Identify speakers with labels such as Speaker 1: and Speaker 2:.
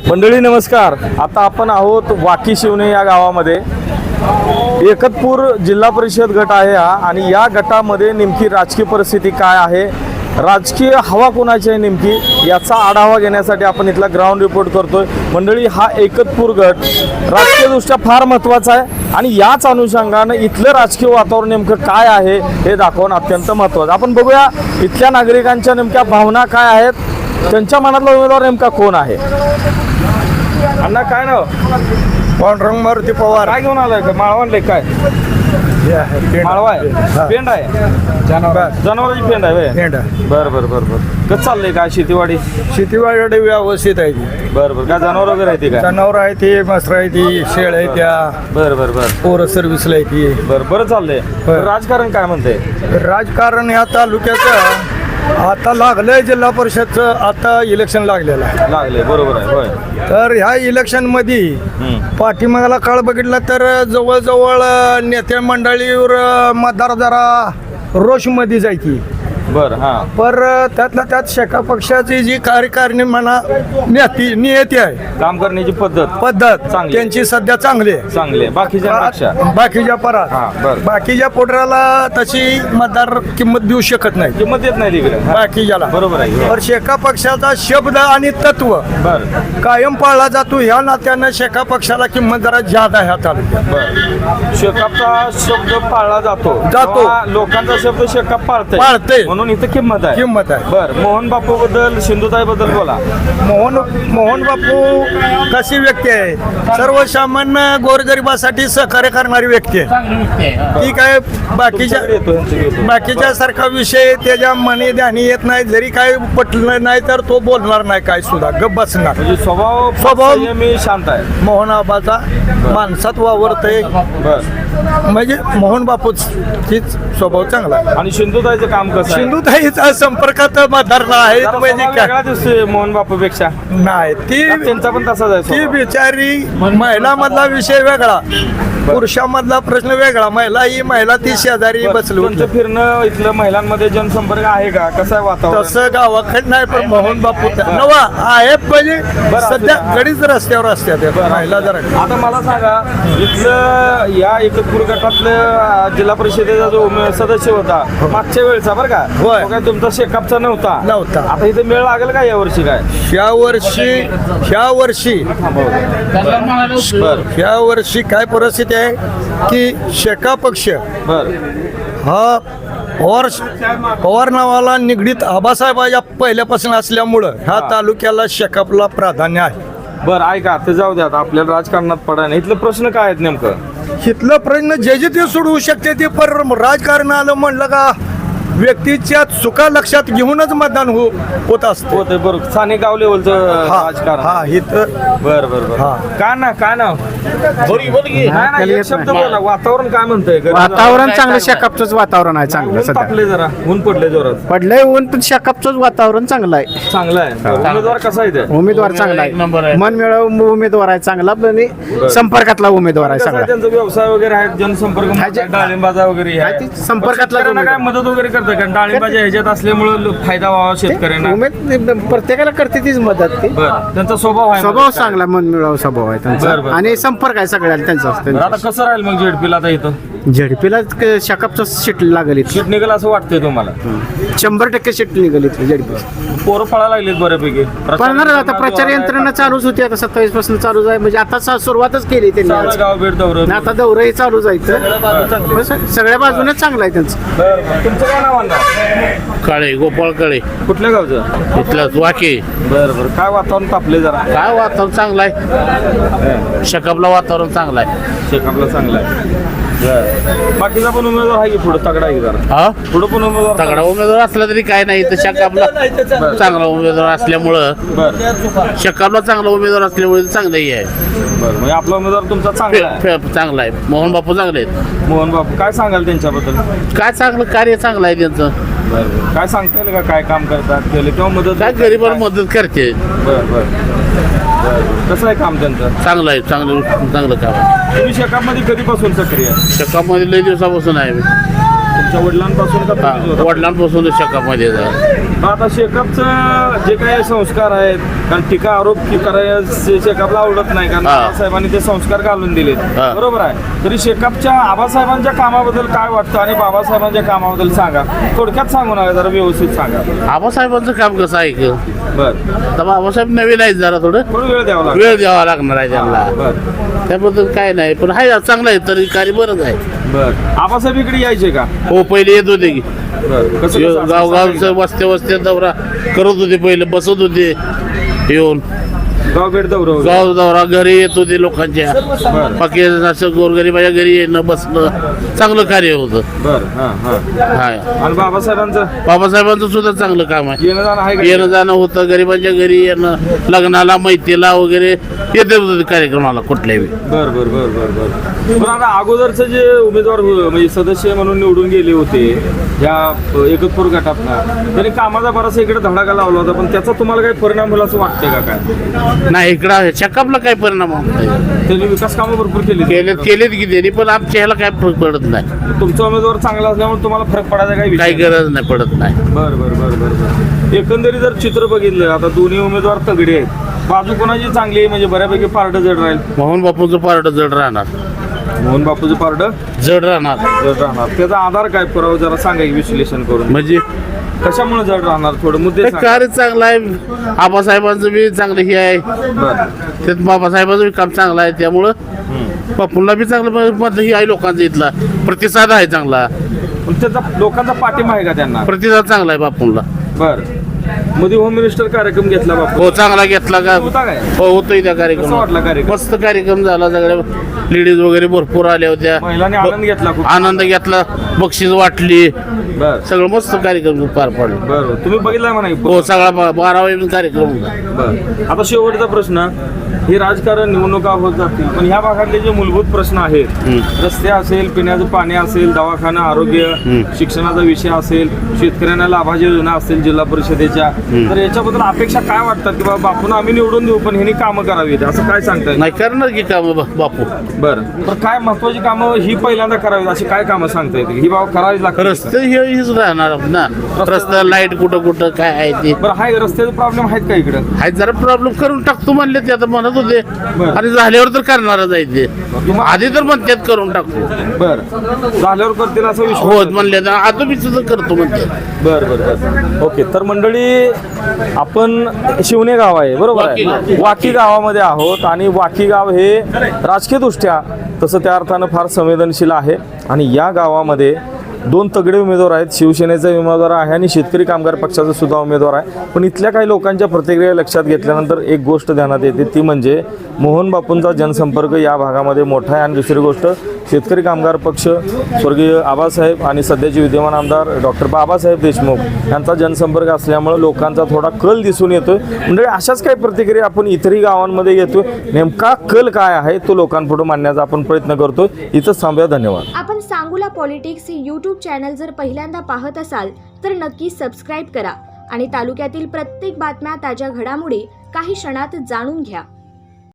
Speaker 1: मंडळी नमस्कार. आता आपण आहोत वाकी शिवणे या गावामध्ये. एकतपूर जिल्हा परिषद गट आहे हा आणि या गटामध्ये नेमकी राजकीय परिस्थिती काय आहे, राजकीय हवा कोणाची आहे नेमकी, याचा आढावा घेण्यासाठी आपण इथला ग्राउंड रिपोर्ट करतोय. मंडळी, हा एकतपूर गट राजकीयदृष्ट्या फार महत्त्वाचा आहे आणि याच अनुषंगानं इथलं राजकीय वातावरण नेमकं काय आहे हे दाखवणं अत्यंत महत्त्वाचं. आपण बघूया इथल्या नागरिकांच्या नेमक्या भावना काय आहेत, त्यांच्या मनातला उमेदवार नेमका कोण आहे. अण्णा काय नाव?
Speaker 2: पांडुरंग मारुती पवार.
Speaker 1: काय घेऊन आलाय? माळवा आणलंय काय? माळवा आहे, पेंड आहे, जनावरांची पेंड आहे. बरं बरं बरं बरं. कसं चाललंय काय शेतीवाडी?
Speaker 2: शेतीवाडी व्यवस्थित आहे ती.
Speaker 1: बरं बरं. काय जनावर वगैरे आहे ती? काय
Speaker 2: जनावर आहे ती, मसर आहे ती, शेळ आहे त्या.
Speaker 1: बरं बरं बरं.
Speaker 2: पोरं सर्व्हिसला आहे ती.
Speaker 1: बरं बरं चाललंय. राजकारण काय म्हणतंय?
Speaker 2: राजकारण ह्या तालुक्याचं आता लागलंय, जिल्हा परिषदचं आता इलेक्शन लागलेलं आहे.
Speaker 1: लागले, बरोबर आहे. होय.
Speaker 2: तर ह्या इलेक्शन मध्ये पाठीमागाला काळ बघितला तर जवळजवळ नेते मंडळीवर मतदार जरा रोषमध्ये जायची.
Speaker 1: बरं. हां.
Speaker 2: पर त्यातल्या त्यात शेका पक्षाची जी कार्यकारिणी म्हणा नियती आहे,
Speaker 1: काम करण्याची पद्धत चांगली.
Speaker 2: त्यांची सध्या चांगली आहे.
Speaker 1: चांगली आहे बाकीच्या
Speaker 2: बाकीच्या परात.
Speaker 1: बरं.
Speaker 2: बाकीच्या पोटराला तशी मतदार किंमत देऊ शकत नाही,
Speaker 1: किंमत येत नाही तिकडे
Speaker 2: बाकीच्याला.
Speaker 1: बरोबर आहे.
Speaker 2: तर शेका पक्षाचा शब्द आणि तत्व
Speaker 1: बरं
Speaker 2: कायम पाळला जातो. ह्या नात्यानं शेका पक्षाला किंमत जरा जादा ह्या तालुक्यात.
Speaker 1: बरं. शेकापचा शब्द पाळला जातो. लोकांचा शब्द शेकाप
Speaker 2: पाळते
Speaker 1: म्हणून इथं किंमत आहे. बरं. मोहन बापू बद्दल, सिंधुताई बद्दल बोला.
Speaker 2: मोहन बापू कशी व्यक्ती आहे? सर्वसामान्य गोरगरिबासाठी सहकार्य करणारी व्यक्ती आहे. ती काय बाकीच्या सारखा विषय त्याच्या मनी ध्यानी येत नाही. जरी काय पटलं नाही तर तो बोलणार नाही काय सुद्धा, गप बसणार.
Speaker 1: म्हणजे स्वभाव मी शांत आहे.
Speaker 2: मोहन आबाचा माणसात वावरतय. म्हणजे मोहन बापूच हीच स्वभाव चांगला.
Speaker 1: आणि सिंधुताईचं काम कसं?
Speaker 2: सिंधुताईचा संपर्कात मतदार आहेत म्हणजे काय
Speaker 1: दिसतोय मोहन बापू पेक्षा
Speaker 2: नाही. ती
Speaker 1: त्यांचा पण तसाच आहे.
Speaker 2: ती बिचारी महिला मधला विषय वेगळा, पुरुषामधला प्रश्न वेगळा. महिला ती शेजारी बसली होती.
Speaker 1: फिरणं इथलं महिलांमध्ये जनसंपर्क आहे का? कसं आहे वातावरण?
Speaker 2: तसं गावाकडे नाही, पण मोहन बापू नवा आहे म्हणजे सध्या गडीच रस्त्यावर असतात महिला जरा.
Speaker 1: आता मला सांगा, इथलं या एकतपूर गटातलं जिल्हा परिषदेचा जो सदस्य होता मागच्या वेळचा, बरं का, काय तुमचा शेकापचा नव्हता. आता इथे मेळ लागेल का या वर्षी? काय
Speaker 2: ह्या वर्षी काय परिस्थिती आहे की शेका पक्ष हा पवार नावाला निगडीत आबासाहेबांच्या पहिल्यापासून असल्यामुळं ह्या तालुक्याला शेकापला प्राधान्य आहे.
Speaker 1: बरं, ऐका, ते जाऊ द्या. आपल्याला राजकारणात पडा नाही. इथलं प्रश्न काय आहेत नेमकं?
Speaker 2: इथलं प्रश्न जे ते सोडवू शकते ते, पर राजकारण आलं म्हणलं का व्यक्तीच्या चुका लक्षात घेऊनच मतदान होत असतं.
Speaker 1: होतं. बरोबर. स्थानिक गाव लेवलचं राजकारण.
Speaker 2: हा इथं.
Speaker 1: बरं बरं बरं. काय नाव? एक शब्द बोला. वातावरण काय म्हणतंय?
Speaker 3: वातावरण चांगलं, शेकापचंच वातावरण आहे चांगलं.
Speaker 1: ऊन तापले, जरा ऊन पडले जोरात.
Speaker 3: पडलंय ऊन, पण शेकापचंच वातावरण चांगलं आहे.
Speaker 1: चांगलं आहे. उमेदवार कसा आहे?
Speaker 3: उमेदवार चांगला आहे, मन मिळव उमेदवार आहे चांगला, पण संपर्कातला उमेदवार आहे सगळा.
Speaker 1: त्यांचा व्यवसाय वगैरे आहे, जनसंपर्क, डाळिंबाचा वगैरे आहे.
Speaker 3: संपर्कातला
Speaker 1: काय मदत वगैरे करतात? कारण डाळिंबाच्या ह्याच्यात असल्यामुळे फायदा व्हावा शेतकऱ्यांना.
Speaker 3: प्रत्येकाला करते तीच मदत.
Speaker 1: त्यांचा स्वभाव
Speaker 3: चांगला, मन मिळव स्वभाव आहे त्यांचा आणि संपर्क आहे सगळ्याला त्यांचा.
Speaker 1: आता कसं राहील मग झेडपीला? आता इथं
Speaker 3: झेडपीला शेकापचं सीट लागेल.
Speaker 1: सीट निघेल असं वाटतंय तुम्हाला?
Speaker 3: 100% सीट निघेल इथं झेडपी.
Speaker 1: पोरं फळा लागलीत बऱ्यापैकी.
Speaker 3: पडणार आता. प्रचार यंत्रणा चालूच होती, आता 27 पासून चालू आहे. म्हणजे आता सुरुवातच केली त्यांनी.
Speaker 1: गाव भेट दौरा,
Speaker 3: आता दौराही चालू जायचं. सगळ्या बाजूनेच चांगलं आहे त्यांचं.
Speaker 1: तुमचं काय नाव?
Speaker 4: काळे, गोपाळ काळे.
Speaker 1: कुठल्या गावचं?
Speaker 4: इथलं वाके.
Speaker 1: बरं. काय वातावरण तापले जरा?
Speaker 4: काय वातावरण चांगलं आहे. शेकापला वातावरण चांगलं आहे.
Speaker 1: शेकापला चांगलं आहे. बाकीचा पण उमेदवार आहे की पुढे तगडा आहे जरा?
Speaker 4: हा,
Speaker 1: पुढे पण उमेदवार
Speaker 4: तगडा उमेदवार असला तरी काय नाही. तर शेकापला चांगला उमेदवार असल्यामुळं, शेकापला चांगला उमेदवार असल्यामुळे चांगलंही आहे.
Speaker 1: बरं. म्हणजे आपला उमेदवार तुमचा
Speaker 4: चांगला आहे. मोहन बापू चांगले आहेत.
Speaker 1: मोहन बापू काय सांगाल त्यांच्याबद्दल?
Speaker 4: काय चांगलं कार्य चांगलं आहे त्यांचं.
Speaker 1: बरं. काय सांगता येईल का? काय काम करतात, केलं किंवा मदत?
Speaker 4: काय गरीबाला मदत करते.
Speaker 1: बरं. कसं आहे काम त्यांचं?
Speaker 4: चांगलं आहे. चांगलं काम.
Speaker 1: तुम्ही शेकापमध्ये कधीपासून सक्रिय आहे?
Speaker 4: शेकापमध्ये लई दिवसापासून आहे.
Speaker 1: तुमच्या वडिलांपासून का तुम्हीच होता?
Speaker 4: वडिलांपासून शेकापमध्ये
Speaker 1: आता शेकापचं जे काही संस्कार आहेत, कारण टीका आरोप की करायला शेकापला आवडत नाही, कारण
Speaker 4: हा.
Speaker 1: बाबासाहेबांनी ते संस्कार घालून दिलेत.
Speaker 4: हा.
Speaker 1: बरोबर आहे. तरी शेकापच्या आबासाहेबांच्या कामाबद्दल काय वाटतं आणि बाबासाहेबांच्या कामाबद्दल सांगा, थोडक्यात सांगू नका, जरा व्यवस्थित सांगा.
Speaker 4: आबासाहेबांचं काम कसं आहे की
Speaker 1: बर,
Speaker 4: तर बाबासाहेब नवीन आहेत जरा थोडं
Speaker 1: थोडं वेळ द्यावा लागेल.
Speaker 4: वेळ द्यावा लागणार आहे त्यांना.
Speaker 1: बर
Speaker 4: त्याबद्दल काय नाही, पण आहे चांगलं आहे, तरी कार्य बरंच आहे.
Speaker 1: बर. आबासाहेब इकडे यायचे का?
Speaker 4: हो पहिले येत होते की
Speaker 1: बर. कसं कसं असं
Speaker 4: गावगावचं
Speaker 1: सांगा.
Speaker 4: वस्त्या वस्त्या दौरा करत होते, पहिले बसत होते येऊन
Speaker 1: गाव भेट दौरा वगैरे.
Speaker 4: गाव दौरा घरी येत होते लोकांच्या.
Speaker 1: बरं.
Speaker 4: बाकी असं गोरगरीबाच्या घरी येणं बसणं चांगलं कार्य होतं.
Speaker 1: बर. हा हा.
Speaker 4: हाय
Speaker 1: आणि बाबासाहेबांचं
Speaker 4: बाबासाहेबांचं सुद्धा चांगलं काम आहे.
Speaker 1: येणं जाणं आहे का?
Speaker 4: येणं जाणं होतं, गरिबांच्या घरी येणं, लग्नाला मैतीला वगैरे येते होतं कार्यक्रमाला कुठल्याही.
Speaker 1: बर बर बर बर बर. पण आता अगोदरचं जे उमेदवार म्हणजे सदस्य म्हणून निवडून गेले होते ह्या एकतपूर गटातनं, त्यांनी कामाचा बराचसा इकडे धडाका लावला होता, पण त्याचा तुम्हाला काही परिणाम होला असं वाटतंय का काय?
Speaker 4: नाही इकडं चेकअपला काय परिणाम होत नाही.
Speaker 1: त्यांनी विकास कामं भरपूर
Speaker 4: केलेत की त्यांनी, पण आमच्या ह्याला काय फरक पडत नाही.
Speaker 1: तुमचा उमेदवार चांगला असल्यामुळे तुम्हाला फरक पडायचा काही
Speaker 4: काही
Speaker 1: विषय
Speaker 4: गरज नाही पडत नाही.
Speaker 1: बर बर बर बर बर. एकंदरीत जर चित्र बघितलं, आता दोन्ही उमेदवार तगडे आहेत, बाजू कोणाची चांगली आहे म्हणजे बऱ्यापैकी पारडं जड राहील?
Speaker 4: मोहन बापूचं पारड जड राहणार.
Speaker 1: मोहन बापूचं पारडं
Speaker 4: जड राहणार
Speaker 1: जड राहणार. त्याचा आधार काय पुरावा जरा सांगा की विश्लेषण करून.
Speaker 4: म्हणजे
Speaker 1: कशामुळे जड राहणार थोडं मुद्दे
Speaker 4: ते
Speaker 1: सांगा.
Speaker 4: कार्य चांगलं आहे. आबासाहेबांचं बी चांगलं हे आहे,
Speaker 1: बर.
Speaker 4: त्यात बाबासाहेबांचं बी काम चांगलं आहे, त्यामुळं बापूंना बी चांगलं मत ही आहे लोकांचा. इथला प्रतिसाद आहे चांगला,
Speaker 1: पण त्याचा लोकांचा पाठिंबा आहे का त्यांना?
Speaker 4: प्रतिसाद चांगला आहे बापूंला.
Speaker 1: बर. मध्ये होम मिनिस्टर कार्यक्रम घेतला बापू,
Speaker 4: हो चांगला घेतला का?
Speaker 1: होता काय?
Speaker 4: हो होतोय त्या
Speaker 1: कसं वाटला
Speaker 4: कार्यक्रम.
Speaker 1: कार्यक्रम?
Speaker 4: मस्त कार्यक्रम झाला. सगळ्या लेडीज वगैरे भरपूर आल्या होत्या.
Speaker 1: महिलांनी आनंद घेतला खूप.
Speaker 4: आनंद घेतला, बक्षीस वाटली,
Speaker 1: बर
Speaker 4: सगळं मस्त कार्यक्रम पार पडला.
Speaker 1: बर. तुम्ही बघितलाय म्हणा की?
Speaker 4: हो सगळा 12 वेळ कार्यक्रम होता.
Speaker 1: बर. आता शेवटचा प्रश्न, हे राजकारण निवडणुका होत जातील, पण ह्या भागातले जे मूलभूत प्रश्न आहेत, रस्ते असेल, पिण्याचं पाणी असेल, दवाखाना, आरोग्य, शिक्षणाचा विषय असेल, शेतकऱ्यांना लाभाची योजना असेल जिल्हा परिषदेच्या, तर याच्याबद्दल अपेक्षा काय वाटतात की बाबा बापून आम्ही निवडून देऊ, पण ह्यांनी कामं करावीत असं काय सांगताय?
Speaker 4: नाही करणार की काम बापू.
Speaker 1: बरं. तर काय महत्वाची कामं ही पहिल्यांदा करावीत अशी काय कामं सांगता येतील ही बाबा करावीच लागतात?
Speaker 4: रस्ते हेच राहणार ना. रस्ता लाईट कुठं कुठं काय आहे ते
Speaker 1: बरं. हाय रस्त्याचे प्रॉब्लेम आहेत का इकडं?
Speaker 4: आहेत. जरा प्रॉब्लेम करून टाकतो म्हणले ते, आता म्हणत होते,
Speaker 1: बरं.
Speaker 4: आणि झाल्यावर तर करणारच आहे ते. आधी तर म्हणतात करून टाकतो.
Speaker 1: बरं. झाल्यावर करतील असं
Speaker 4: होत
Speaker 1: विश्वास?
Speaker 4: म्हणले तर आता मी सुद्धा करतो म्हणते.
Speaker 1: बरं बरं बरं. ओके. तर मंडळी, आपण शिवणे गाव आहे बरोबर आहे, वाकी गावामध्ये आहोत, आणि वाकी गाव हे राजकीय दृष्ट्या तसं त्या अर्थानं फार संवेदनशील आहे, आणि या गावामध्ये 2 तगडे उमेदवार आहेत. शिवसेनेचा उमेदवार आहे आणि शेतकरी कामगार पक्षाचा सुद्धा उमेदवार आहे. पण इथल्या काही लोकांच्या प्रतिक्रिया लक्षात घेतल्यानंतर एक गोष्ट ध्यानात येते, ती म्हणजे मोहन बापूंचा जनसंपर्क या भागामध्ये मोठा आहे, आणि दुसरी गोष्ट शेतकरी कामगार पक्ष, स्वर्गीय आबासाहेब आणि सध्याचे विद्यमान आमदार डॉक्टर बाबासाहेब देशमुख यांचा जनसंपर्क असल्यामुळे लोकांचा थोडा कल दिसून येतोय. म्हणजे अशाच काही प्रतिक्रिया आपण इतरही गावांमध्ये घेतोय. नेमका कल काय आहे तो लोकांपुढे मांडण्याचा आपण प्रयत्न करतोय. इथंच थांबूया. धन्यवाद.
Speaker 5: आपण सांगूला पॉलिटिक्स हे यूट्यूब चॅनल जर पहिल्यांदा पाहत असाल तर नक्की सबस्क्राईब करा आणि तालुक्यातील प्रत्येक बातम्या, ताज्या घडामोडी काही क्षणात जाणून घ्या.